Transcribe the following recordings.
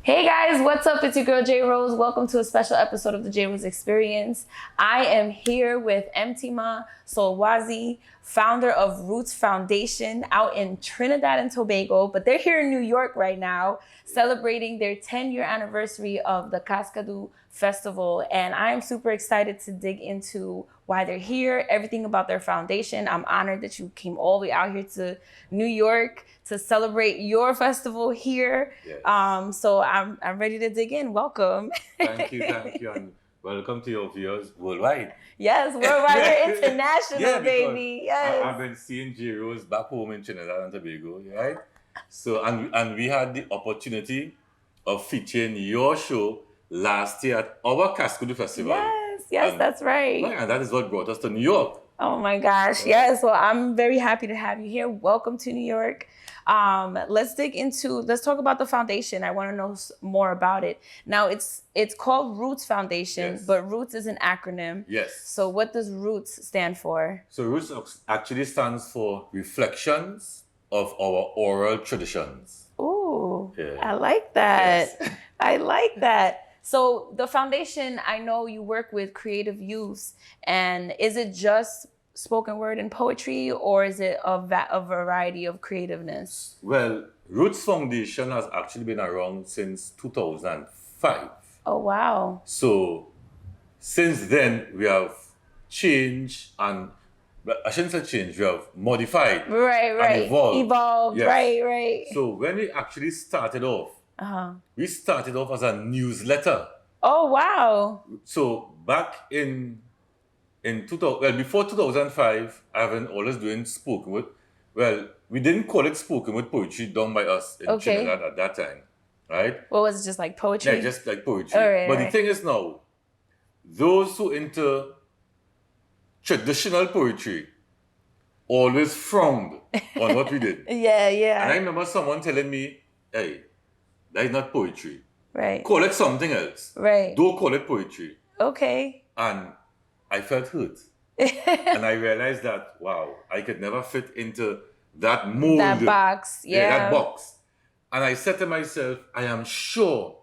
Hey guys, what's up? It's your girl JRose. Welcome to a special episode of the JRose Experience. I am here with Mtima Solwazi, founder of Roots Foundation out in Trinidad and Tobago, but they're here in New York right now celebrating their 10-year anniversary of the Cascadoo Festival. And I am super excited to dig into why they're here, everything about their foundation. I'm honored that you came all the way out here to New York to celebrate your festival here. Yes. So I'm ready to dig in. Welcome. Thank you, and welcome to your viewers worldwide. Yes, worldwide. We're international, baby. Yes. I've been seeing JRose back home in Trinidad and Tobago, right? So and we had the opportunity of featuring your show last year at our Cascadoo Festival. Yes, that's right. And that is what brought us to New York. Oh my gosh, yes. Well, I'm very happy to have you here. Welcome to New York. Let's talk about the foundation. I want to know more about it. Now, it's called Roots Foundation, yes. But Roots is an acronym. Yes. So what does Roots stand for? So Roots actually stands for Reflections of Our Oral Traditions. Ooh, yeah. I like that. Yes. I like that. So the foundation, I know you work with creative youths, and is it just spoken word and poetry, or is it a variety of creativeness? Well, Roots Foundation has actually been around since 2005. Oh, wow. So since then, we have changed and, I shouldn't say changed, we have modified. Right. And evolved. Yes. Right. So when we actually started off, we started off as a newsletter. Oh, wow. So back in 2000, before 2005, I've been always doing spoken word. Well, we didn't call it spoken word poetry done by us in Trinidad at that time, right? What was it, just like poetry? Yeah, just like poetry. But the thing is now, those who into traditional poetry always frowned on what we did. Yeah. And I remember someone telling me, hey, that is not poetry. Right. Call it something else. Right. Don't call it poetry. Okay. And I felt hurt. And I realized that, wow, I could never fit into that mold. That box, yeah. That box. And I said to myself, I am sure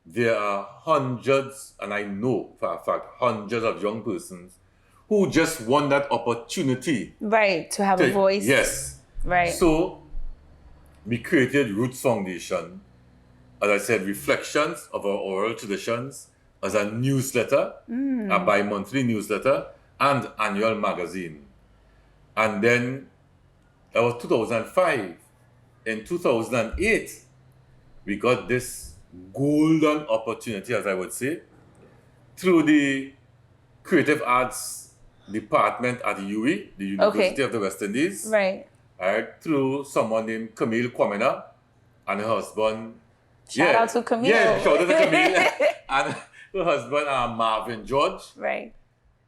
there are hundreds, and I know for a fact, hundreds of young persons who just want that opportunity. Right, to have a voice. Yes. Right. So we created Roots Foundation, as I said, Reflections of Our Oral Traditions, as a newsletter, a bi-monthly newsletter, and annual magazine. And then that was 2005. In 2008, we got this golden opportunity, as I would say, through the Creative Arts Department at the UWI, the University of the West Indies. Right. Through someone named Camille Kwamena and her husband. Shout out to Camille. Yeah, shout out to Camille. And her husband, Marvin George. Right.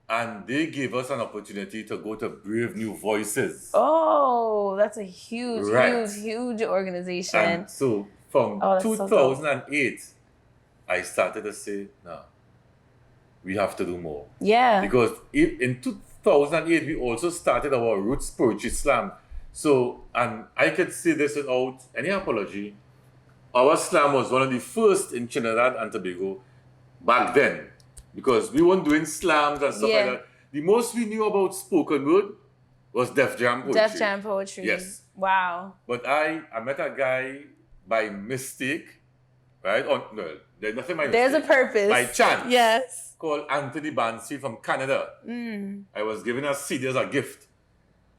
And they gave us an opportunity to go to Brave New Voices. Oh, that's a huge organization. And so from 2008, I started to say, no, we have to do more. Yeah. Because in 2008, we also started our Roots Poetry Slam. So, and I could say this without any apology, our slam was one of the first in Trinidad and Tobago back then. Because we weren't doing slams and stuff like that. The most we knew about spoken word was Def Jam poetry. Def Jam poetry. Yes. Wow. But I met a guy by mistake, right? No, there's nothing by mistake. There's a purpose. By chance. Yes. Called Anthony Bansi from Canada. I was given a CD as a gift.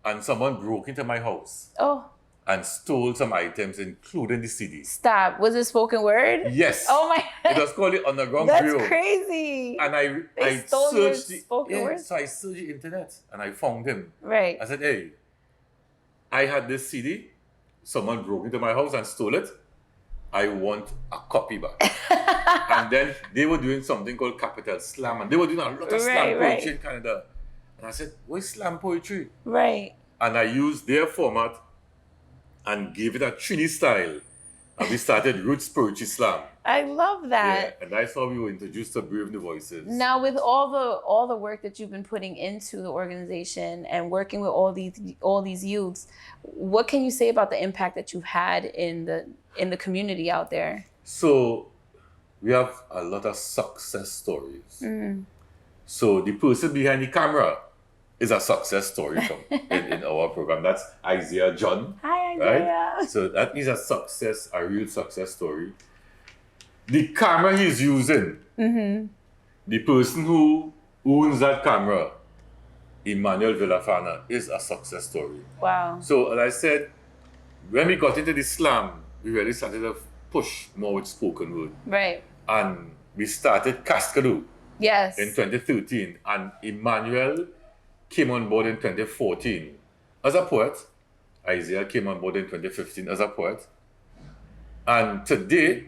And someone broke into my house. Oh. And stole some items, including the CD. Stop. Was it spoken word? Yes. Oh my. It was called the Underground Bureau. That's crazy. And I stole searched your spoken word? So I searched the internet and I found him. Right. I said, hey, I had this CD. Someone broke into my house and stole it. I want a copy back. And then they were doing something called Capital Slam, and they were doing a lot of slam poetry in Canada. And I said, what's slam poetry? Right. And I used their format and gave it a Trini style. And we started Roots Poetry Slam. I love that. Yeah, and that's how we were introduced to Brave New Voices. Now, with all the work that you've been putting into the organization and working with all these youths, what can you say about the impact that you've had in the community out there? So we have a lot of success stories. So the person behind the camera is a success story in our program. That's Isaiah John. Hi, Isaiah. Right? So that is a real success story. The camera he's using, the person who owns that camera, Emmanuel Villafana, is a success story. Wow. So as I said, when we got into the slam, we really started to push more with spoken word. Right. And we started Cascadoo Yes. in 2013. And Emmanuel came on board in 2014 as a poet. Isaiah came on board in 2015 as a poet. And today,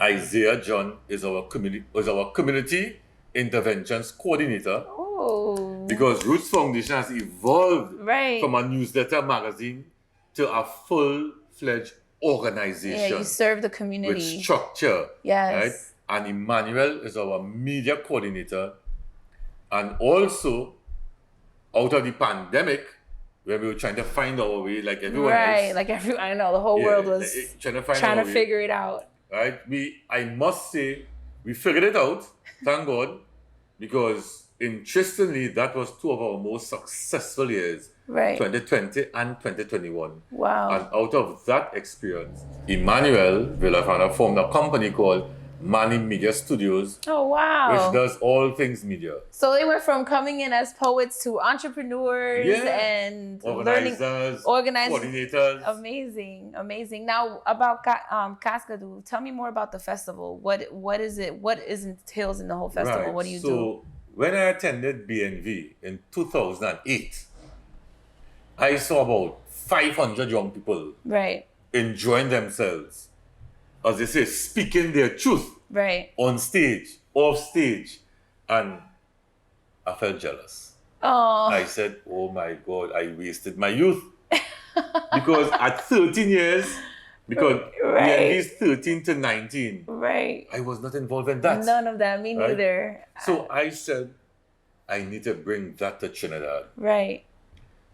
Isaiah John is our community interventions coordinator. Oh. Because Roots Foundation has evolved Right. from a newsletter magazine to a full-fledged organization. Yeah, you serve the community. With structure. Yes. Right? And Emmanuel is our media coordinator. And also, out of the pandemic, where we were trying to find our way like everyone else. Like I know, the whole world was trying to figure it out. Right? I must say, we figured it out, thank God, because interestingly, that was two of our most successful years, Right. 2020 and 2021. Wow. And out of that experience, Emmanuel Villafana formed a company called Mani Media Studios, Oh, wow. which does all things media. So they went from coming in as poets to entrepreneurs and Organizers, coordinators. Amazing. Now about Cascadoo, tell me more about the festival. What is it? What entails in the whole festival? Right. What do you do? So when I attended BNV in 2008, I saw about 500 young people Right. enjoying themselves, as they say, speaking their truth Right. on stage, off stage, and I felt jealous. Oh. I said, oh my God, I wasted my youth. Because at 13 years, because Right. BNV is 13 to 19, Right. I was not involved in that. None of that. Me Right? neither. So I said, I need to bring that to Trinidad. Right.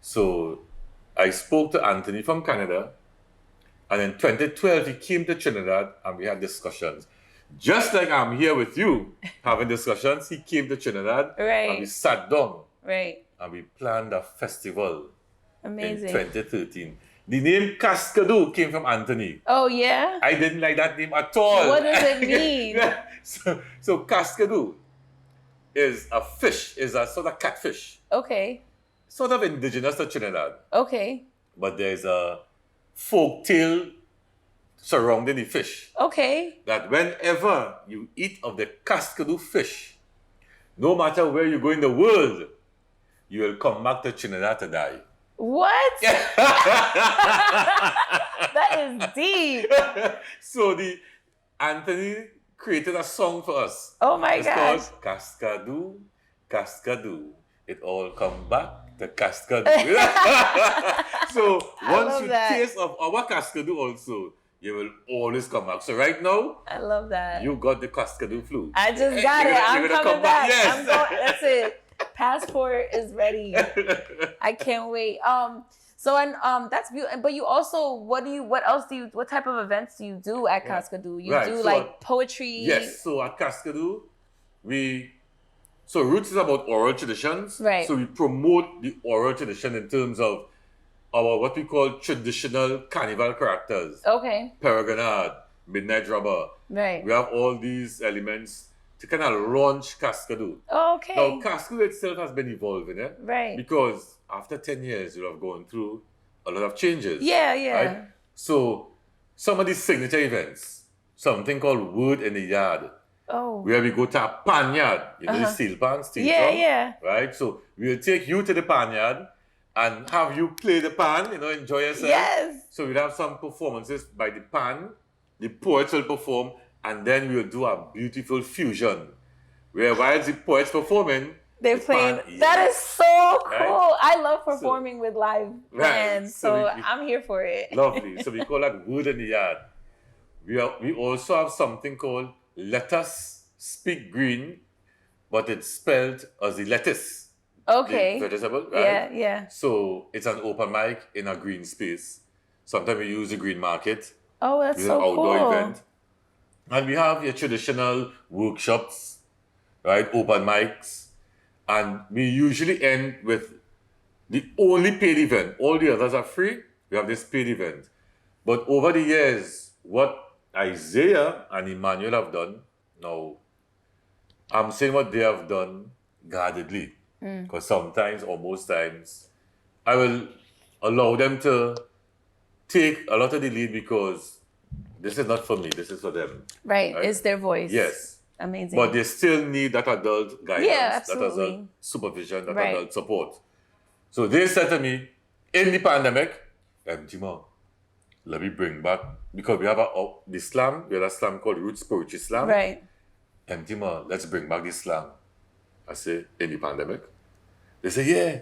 So I spoke to Anthony from Canada, and in 2012 he came to Trinidad and we had discussions. Just like I'm here with you having discussions, he came to Trinidad Right. and we sat down Right. and we planned a festival Amazing. in 2013. The name Cascadoo came from Anthony. Oh yeah. I didn't like that name at all. What does it mean? So Cascadoo is a fish, is a sort of catfish, Okay. sort of indigenous to Trinidad. Okay. But there's a folk tale surrounding the fish. Okay. That whenever you eat of the Cascadoo fish, no matter where you go in the world, you will come back to Trinidad to die. What? That is deep. So Anthony created a song for us. Oh my It's gosh. called Cascadoo, Cascadoo. It all come back to Cascadoo. So once love you that. taste of our Cascadoo also, you will always come back. So right now, I love that. you got the Cascadoo flu. I just got it. I'm you're gonna coming come back. back. Yes. I'm going. That's it. Passport is ready. I can't wait. So that's beautiful. But you also, what type of events do you do at Cascadoo? You Right, do so like poetry? Yes. So at Cascadoo, so Roots is about oral traditions. Right. So we promote the oral tradition in terms of our what we call traditional carnival characters. Okay. Peregrinae, Midnight Rubber. Right. We have all these elements to kind of launch Cascadoo. Okay. Now, Cascadoo itself has been evolving, Right. because after 10 years, you have gone through a lot of changes. Yeah. Right? So, some of these signature events, something called Word in the Yard, Oh. where we go to a pan yard, the steel pan, steel drum, Yeah. right? So, we'll take you to the pan yard and have you play the pan, enjoy yourself. Yes. So, we'll have some performances by the pan the poets will perform, and then we'll do a beautiful fusion. Where while the poets performing, they're playing. That is so cool. Right? I love performing with live bands, so I'm here for it. Lovely. So we call that Word in the Yard. We also have something called Let Us Speak Green, but it's spelled as the lettuce. Okay. The vegetable, right? Yeah. So it's an open mic in a green space. Sometimes we use the green market. Oh, that's so cool. It's an outdoor event. And we have your traditional workshops, right? Open mics. And we usually end with the only paid event. All the others are free. We have this paid event. But over the years, what Isaiah and Emmanuel have done, now, I'm saying what they have done guardedly. Because sometimes, or most times, I will allow them to take a lot of the lead because this is not for me, this is for them. Right? It's their voice. Yes. Amazing. But they still need that adult guidance, that absolutely. adult supervision, that adult support. So they said to me, in the pandemic, Tima, let me bring back, because we have the slam, we have a slam called Roots Poetry Slam. Right. Tima, let's bring back this slam. I say, in the pandemic? They say, yeah,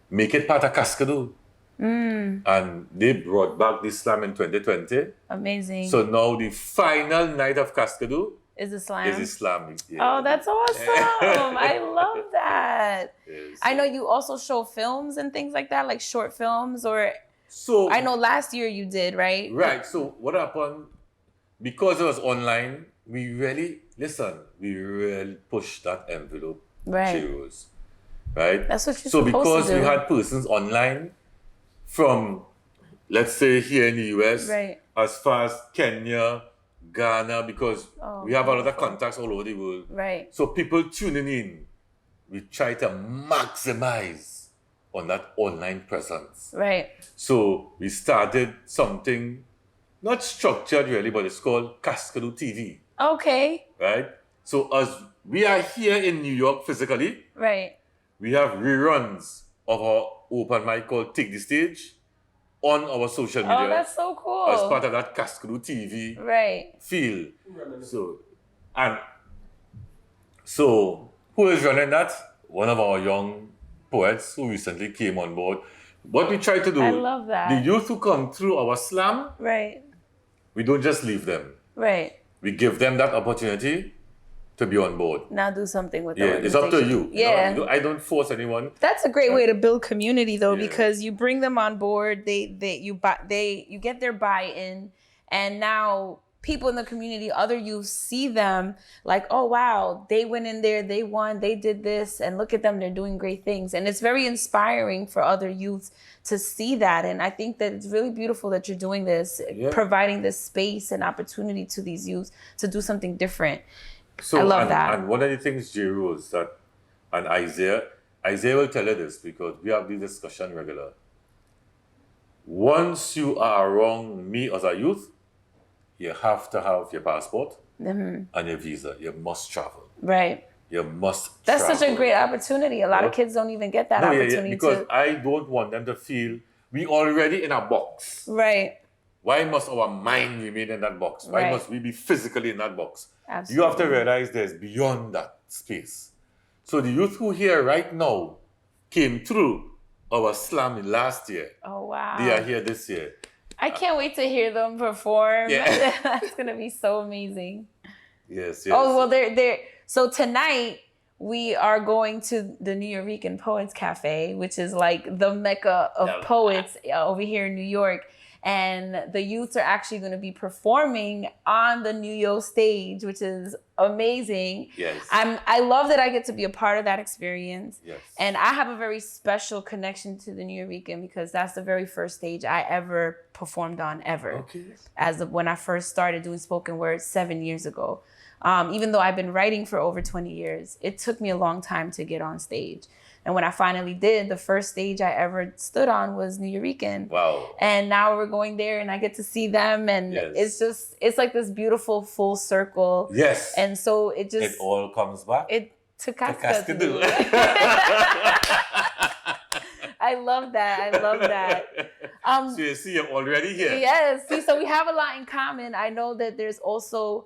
make it part of Cascadoo. And they brought back this slam in 2020. Amazing. So now the final night of Cascadoo is the slam. Is the slam. Yeah. Oh, that's awesome. I love that. Yes. I know you also show films and things like that, like short films, or so I know last year you did, right? Right. So what happened, because it was online, we really pushed that envelope. Right. JRose. Right? That's what you're so supposed to do. So because we had persons online from, let's say, here in the US, right, as far as Kenya, Ghana, because we have a lot of contacts all over the world. Right. So people tuning in, we try to maximize on that online presence. Right. So we started something, not structured really, but it's called Cascadoo TV. Okay. Right? So as we are here in New York physically, right, we have reruns of our open mic called Take the Stage on our social media. Oh, that's so cool. As part of that Cascadoo TV feel. So who is running that? One of our young poets who recently came on board. What we try to do, I love that. The youth who come through our slam, we don't just leave them. Right. We give them that opportunity to be on board. Now do something with the organization. It's up to you. Yeah. You know, I don't force anyone. That's a great way to build community though, because you bring them on board, you get their buy-in, and now people in the community, other youth see them like, oh wow, they went in there, they won, they did this, and look at them, they're doing great things. And it's very inspiring for other youth to see that. And I think that it's really beautiful that you're doing this, providing this space and opportunity to these youth to do something different. So, I love that. And one of the things, JRose, that, and Isaiah will tell you this because we have this discussion regular. Once you are around me as a youth, you have to have your passport and your visa. You must travel. Right. You must That's travel. Such a great opportunity. A lot of kids don't even get that opportunity. Because I don't want them to feel we already in a box. Right. Why must our mind remain in that box? Why must we be physically in that box? Absolutely. You have to realize there's beyond that space. So the youth who here right now came through our slam last year. Oh, wow. They are here this year. I can't wait to hear them perform. Yeah. That's going to be so amazing. Yes. Oh, well, they're so tonight we are going to the New York Poets Cafe, which is like the mecca of poets over here in New York. And the youths are actually going to be performing on the New York stage, which is amazing. Yes. I love that I get to be a part of that experience. Yes. And I have a very special connection to the New York because that's the very first stage I ever performed on ever. Okay. As of when I first started doing spoken word 7 years ago. Even though I've been writing for over 20 years, it took me a long time to get on stage. And when I finally did, the first stage I ever stood on was New York. Wow. And now we're going there and I get to see them. And it's like this beautiful full circle. Yes. And so it all comes back to Cascadoo. I love that. I love that. So you see, I'm already here. Yes. See, so we have a lot in common. I know that there's also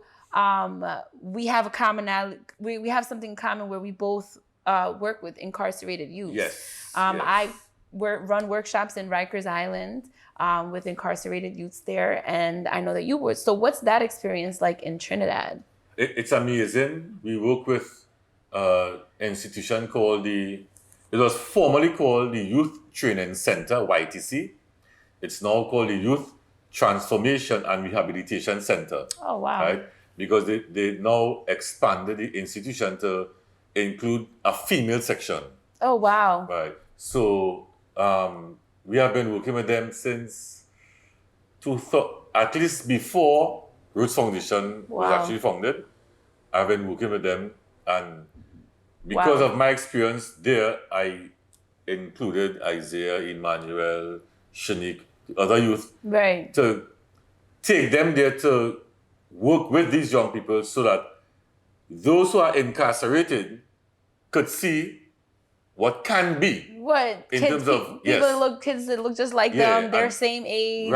we have a commonality. We have something in common where we both work with incarcerated youth. Yes. I run workshops in Rikers Island with incarcerated youths there, and I know that you would. So what's that experience like in Trinidad? It's amazing. We work with an institution called it was formerly called the Youth Training Center, YTC. It's now called the Youth Transformation and Rehabilitation Center. Oh, wow. Right? Because they now expanded the institution to include a female section. Oh, wow. Right. So we have been working with them since at least before Roots Foundation was actually founded. I've been working with them, and because of my experience there, I included Isaiah, Emmanuel, Shanique, the other youth, to take them there to work with these young people so that those who are incarcerated could see what can be. What in kids, terms of kids that look just like them, their same age,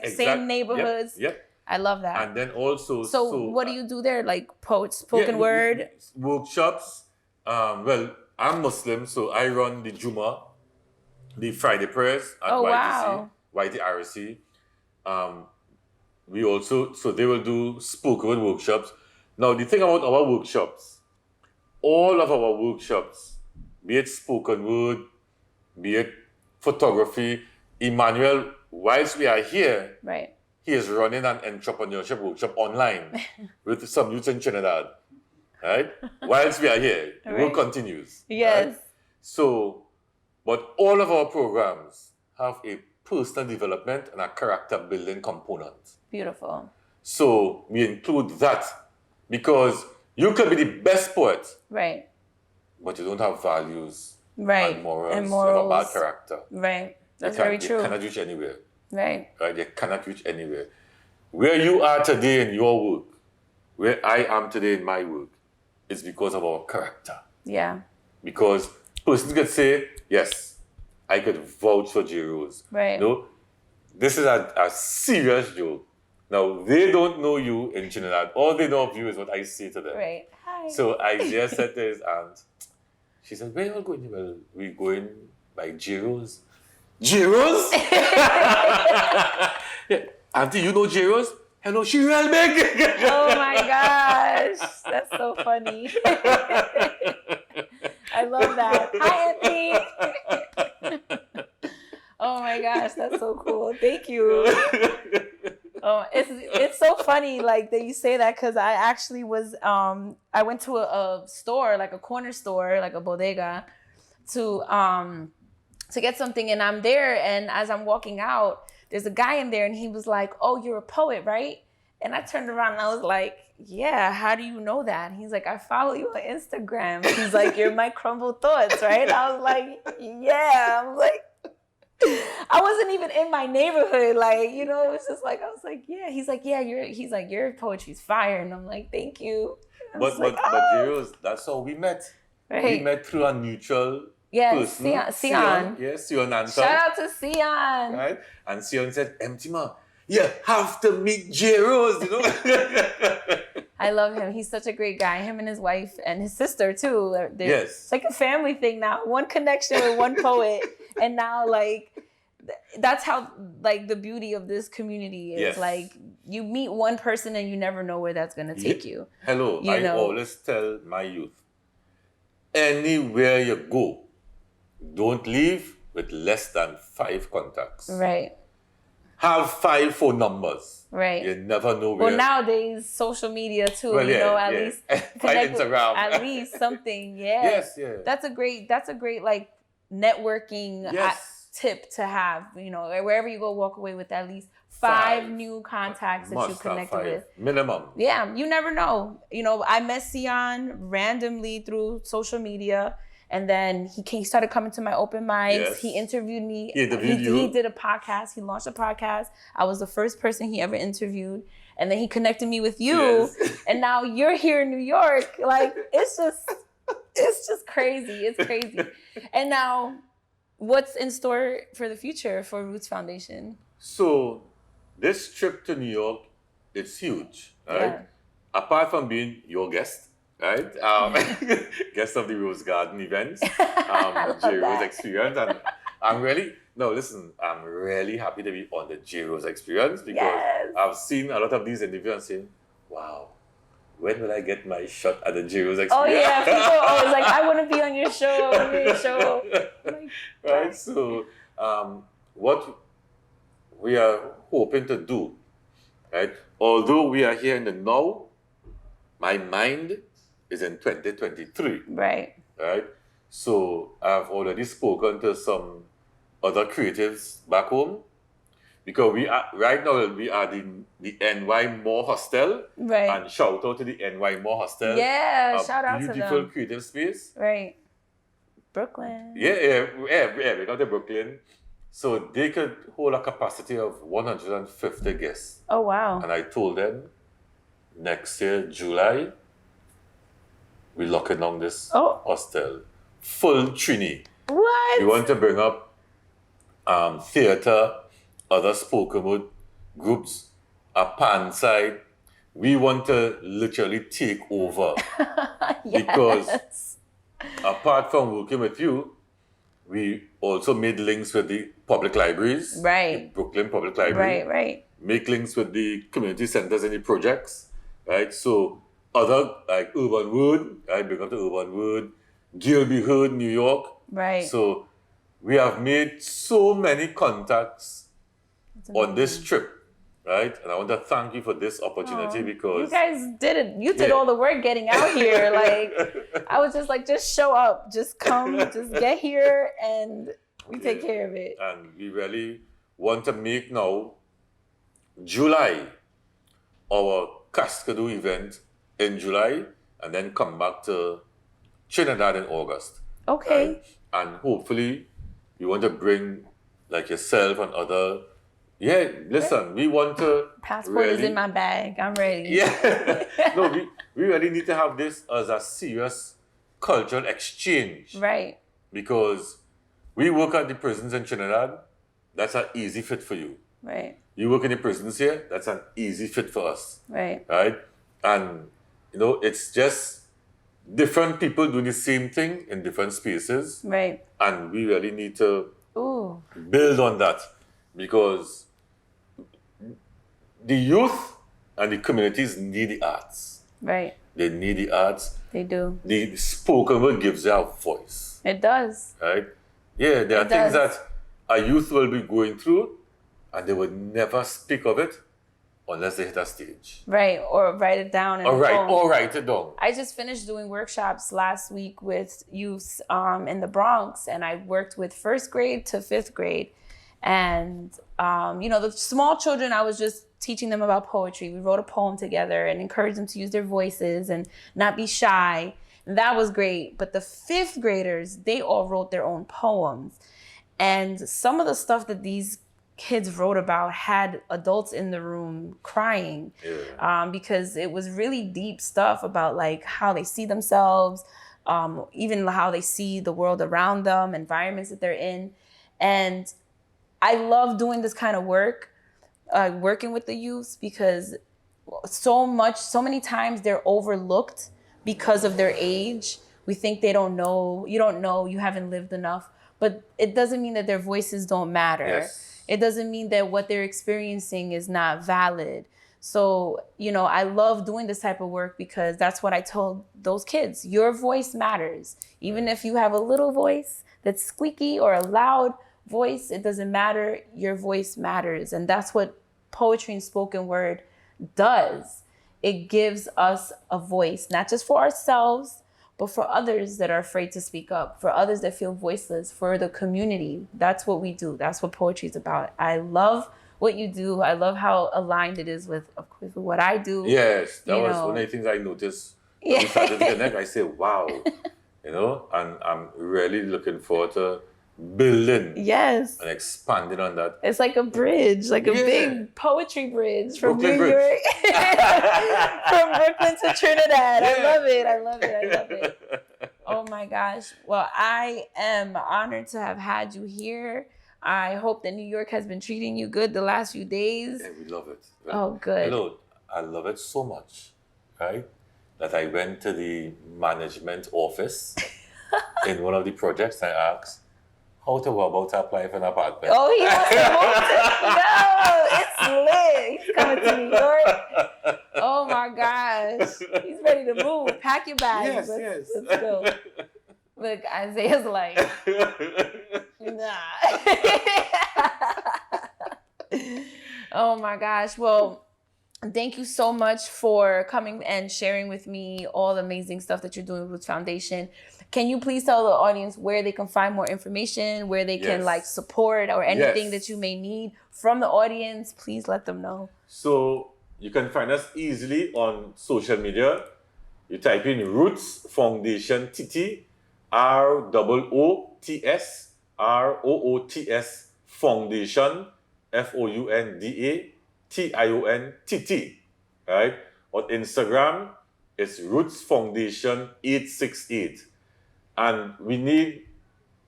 same neighborhoods. Yep. I love that. And then also, so what do you do there? Like spoken word workshops. Well, I'm Muslim, so I run the Juma, the Friday prayers at YTRC. We also, so they will do spoken word workshops. Now, the thing about our workshops, all of our workshops, be it spoken word, be it photography, Emmanuel, whilst we are here, he is running an entrepreneurship workshop online with some youth in Trinidad. Right? Whilst we are here, the work continues. Yes. Right? So, but all of our programs have a personal development and a character building component. Beautiful. So we include that because you could be the best poet, but you don't have values and morals. You have a bad character. That's very true. You cannot reach anywhere. Right? You cannot reach anywhere. Where you are today in your work, where I am today in my work, is because of our character. Yeah. Because persons could say, yes, I could vouch for JRose. No, this is a serious joke. Now, they don't know you in Trinidad. All they know of you is what I say to them. Hi. So Isaiah said to his aunt, she said, where are you going? Well, we're going by JRose. JRose? Auntie, you know JRose? Hello, she real big. Oh my gosh. That's so funny. I love that. Hi, Auntie. Oh my gosh, that's so cool. Thank you. Oh, it's so funny like that you say that because I actually was I went to a store, like a corner store, like a bodega, to get something, and I'm there, and as I'm walking out, there's a guy in there, and he was like, "Oh, you're a poet, right?" And I turned around and I was like, "Yeah, how do you know that?" He's like, "I follow you on Instagram." He's like, "You're my crumbled thoughts, right?" I was like, "Yeah." I'm like, I wasn't even in my neighborhood, like, you know, it was just like, I was like, "Yeah." He's like, "Yeah, your poetry's fire." And I'm like, "Thank you." But JRose, that's how we met. We met through a mutual person. Sion. Yes, Sion Anton. Shout out to Sion. Right? And Sion said, "Emtima, you have to meet JRose, you know." I love him. He's such a great guy. Him and his wife and his sister too. Yes. It's like a family thing now. One connection with one poet. And now like that's how like the beauty of this community is. Like you meet one person and you never know where that's gonna take you. Hello. I always tell my youth, anywhere you go, don't leave with less than 5 contacts. Right. Have 5 phone numbers. Right. You never know where. Well, nowadays, social media too, well, at least Instagram. at least something. Yeah. Yes, yeah. That's a great like networking tip to have. You know, wherever you go, walk away with at least 5 new contacts that you connected with. Minimum. Yeah, you never know. You know, I met Sion randomly through social media. And then he started coming to my open mics. Yes. He interviewed me. He did a podcast. He launched a podcast. I was the first person he ever interviewed. And then he connected me with you. Yes. And now you're here in New York. Like, it's just crazy. It's crazy. And now what's in store for the future for Roots Foundation? So this trip to New York, it's huge, right? Yeah. Apart from being your guest, right? Guest of the Rose Garden events, JRose experience. And I'm really happy to be on the JRose experience because Yes. I've seen a lot of these interviews and saying, wow, when will I get my shot at the JRose experience? Oh yeah, people are always like, I want to be on your show, I want to be on your show. Like, right, so what we are hoping to do, right? Although we are here in the now, my mind is in 2023. right. Right? So I've already spoken to some other creatives back home because we are right now we are the NY More Hostel. Right. And shout out to the NY More Hostel. Yeah, a shout out to beautiful them. creative space. Right. Brooklyn. Yeah, we got to Brooklyn. So they could hold a capacity of 150 guests. Oh wow. And I told them next year, July, we're locking down this hostel. Full Trini. What? We want to bring up theater, other spoken word groups, a pan side. We want to literally take over. Yes. Because apart from working with you, we also made links with the public libraries. Right. The Brooklyn Public Library. Right. Make links with the community centers and the projects. Right. So other like Urban Wood, right? Bring up the Urban Wood, Gilby Hood, New York. Right. So we have made so many contacts on this trip. Right, and I want to thank you for this opportunity because you guys did it. You did all the work getting out here. Like I was just like, just show up, just come, just get here, and we take care of it. And we really want to make now July our Cascadoo event in July, and then come back to Trinidad in August. Okay. And hopefully, we want to bring like yourself and other. Yeah, listen, we want to. Passport is in my bag. I'm ready. Yeah. No, we really need to have this as a serious cultural exchange. Right. Because we work at the prisons in Trinidad, that's an easy fit for you. Right. You work in the prisons here, that's an easy fit for us. Right. Right? And, it's just different people doing the same thing in different spaces. Right. And we really need to Ooh. build on that because the youth and the communities need the arts. Right. They need the arts. They do. The spoken word gives them a voice. It does. Right? Yeah, there are things that a youth will be going through and they would never speak of it unless they hit a stage. Right. Or write it down. Or write it down. I just finished doing workshops last week with youths in the Bronx, and I worked with 1st grade to 5th grade. And, the small children, I was just teaching them about poetry. We wrote a poem together and encouraged them to use their voices and not be shy. And that was great. But the 5th graders, they all wrote their own poems. And some of the stuff that these kids wrote about had adults in the room crying because it was really deep stuff about like how they see themselves, even how they see the world around them, environments that they're in. And I love doing this kind of work, working with the youth, because so many times they're overlooked because of their age. We think they don't know, you haven't lived enough, but it doesn't mean that their voices don't matter. Yes. It doesn't mean that what they're experiencing is not valid. So, I love doing this type of work because that's what I told those kids. Your voice matters. Even if you have a little voice that's squeaky or a loud voice, it doesn't matter. Your voice matters. And that's what poetry and spoken word does. It gives us a voice, not just for ourselves, but for others that are afraid to speak up, for others that feel voiceless, for the community. That's what we do. That's what poetry is about. I love what you do. I love how aligned it is with, of course, with what I do. Yes, that was one of the things I noticed when we started to connect. I said, wow, and I'm really looking forward to building and expanding on that. It's like a bridge, like a big poetry bridge from Brooklyn New York, from Brooklyn to Trinidad. I love it. Oh my gosh. Well, I am honored to have had you here. I hope that New York has been treating you good the last few days. Yeah, we love it. Oh, good. Hello, I love it so much, right? That I went to the management office in one of the projects. I asked how to go about to apply for an apartment. Oh, he wants to move. No, it's lit. He's coming to New York. Oh my gosh. He's ready to move. Pack your bags. Yes. Let's go. Look, Isaiah's like, nah. Oh my gosh. Well, thank you so much for coming and sharing with me all the amazing stuff that you're doing with Roots Foundation. Can you please tell the audience where they can find more information, where they can like support or anything that you may need from the audience? Please let them know. So you can find us easily on social media. You type in Roots Foundation TT, ROOTS Foundation, FOUNDATIONTT, right? On Instagram, it's Roots Foundation 868. And we need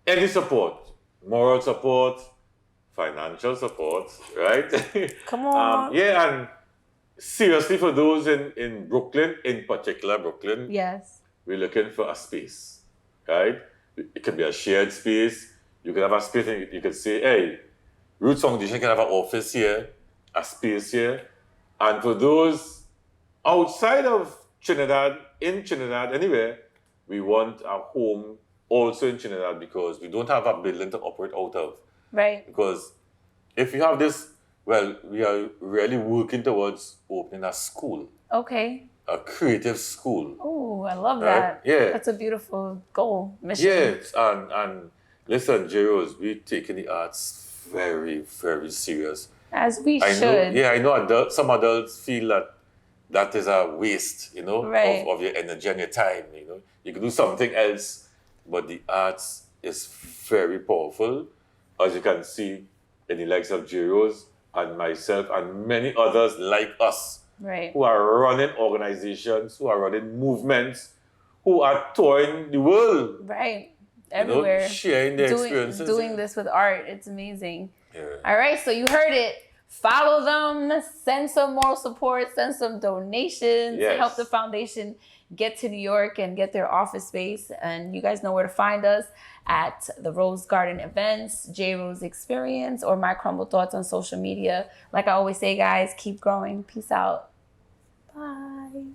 any support, moral support, financial support, right? Come on. And seriously, for those in Brooklyn, in particular Brooklyn, Yes. we're looking for a space, right? It could be a shared space. You can have a space and you can say, hey, Roots Foundation can have an office here, a space here. And for those outside of Trinidad, in Trinidad, anywhere, we want a home also in Trinidad because we don't have a building to operate out of. Right. Because if you have this, well, we are really working towards opening a school. Okay. A creative school. Oh, I love that. Yeah. That's a beautiful goal, mission. Yes, and listen, JRose, we're taking the arts very, very serious. As we should. I know some adults feel that is a waste, Right. of your energy and your time, You can do something else, but the arts is very powerful, as you can see in the likes of JRose and myself and many others like us. Right. Who are running organizations, who are running movements, who are touring the world. Right. Everywhere. Sharing their experiences. Doing this with art. It's amazing. Yeah. All right. So you heard it. Follow them. Send some moral support. Send some donations. Yes. Help the foundation get to New York and get their office space. And you guys know where to find us at the Rose Garden events, JRose Experience, or My Crumble Thoughts on social media. Like I always say, guys, keep growing. Peace out. Bye.